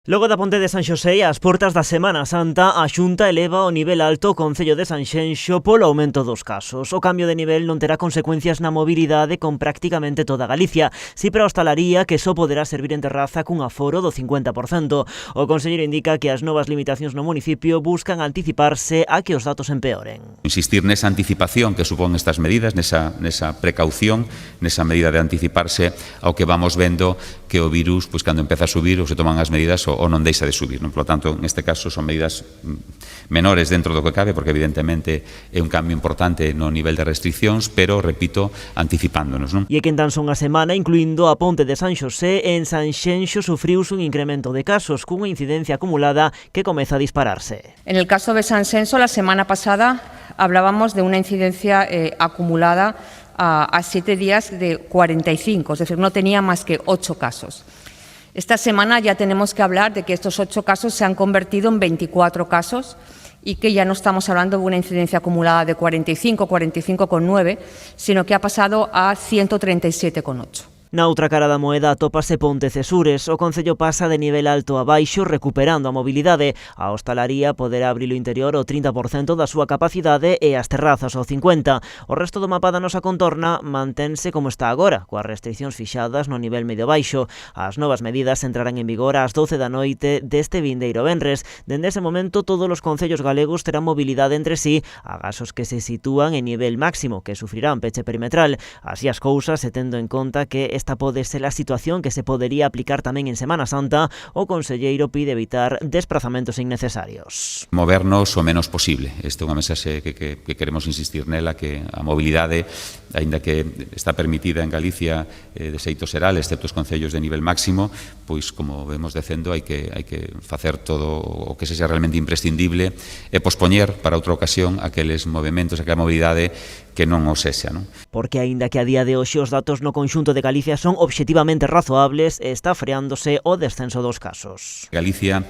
Logo da ponte de San Xosé ás portas da Semana Santa, a Xunta eleva o nivel alto o Concello de Sanxenxo polo aumento dos casos. O cambio de nivel non terá consecuencias na mobilidade con prácticamente toda Galicia, si para a hostalaría que só poderá servir en terraza cun aforo do 50%. O conselleiro indica que as novas limitacións no municipio buscan anticiparse a que os datos empeoren. Insistir nesa anticipación que supón estas medidas, nesa precaución, nesa medida de anticiparse ao que vamos vendo que o virus, pois cando empeza a subir ou se toman as medidas ou non deixa de subir. Por lo tanto, neste caso, son medidas menores dentro do que cabe, porque evidentemente é un cambio importante no nivel de restriccións, pero, repito, anticipándonos. E que en tan son a semana, incluindo a ponte de San Xosé, en Sanxenxo sufriuse un incremento de casos, cunha incidencia acumulada que comeza a dispararse. En el caso de Sanxenxo, la semana pasada hablábamos de una incidencia acumulada a 7 días de 45, es decir, no tenía más que 8 casos. Esta semana ya tenemos que hablar de que estos 8 casos se han convertido en 24 casos y que ya no estamos hablando de una incidencia acumulada de 45, 45,9, sino que ha pasado a 137,8. Na outra cara da moeda atópase Pontecesures. O concello pasa de nivel alto a baixo recuperando a mobilidade. A hostalaría poderá abrir o interior ao 30% da súa capacidade e as terrazas ao 50%. O resto do mapa da nosa contorna mantense como está agora, coas restriccións fixadas no nivel medio-baixo. As novas medidas entrarán en vigor ás 12 da noite deste vindeiro venres. Dende ese momento, todos os concellos galegos terán mobilidade entre sí, agás os que se sitúan en nivel máximo, que sufrirán peche perimetral. Así as cousas, e tendo en conta que esta pode ser a situación que se podería aplicar tamén en Semana Santa, o conselleiro pide evitar desplazamentos innecesarios. Movernos o menos posible. Esta é unha mensaxe que queremos insistir nela, que a mobilidade, aínda que está permitida en Galicia de xeito xeral, excepto os concellos de nivel máximo, pois, como vemos decendo, hai que facer todo o que sexa realmente imprescindible e pospoñer para outra ocasión aqueles movimentos, aquela mobilidade que non o sexa, non? Porque aínda que a día de hoxe os datos no conxunto de Galicia son obxectivamente razoables, está freándose o descenso dos casos. Galicia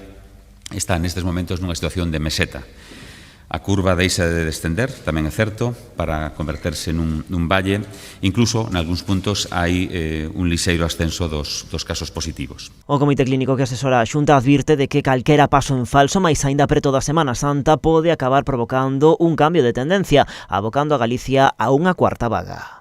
está nestes momentos nunha situación de meseta. A curva deixa de descender, tamén é certo, para converterse nun valle. Incluso, nalgúns puntos, hai un lixeiro ascenso dos casos positivos. O Comité Clínico que asesora a Xunta advirte de que calquera paso en falso, máis aínda preto da Semana Santa, pode acabar provocando un cambio de tendencia, abocando a Galicia a unha cuarta vaga.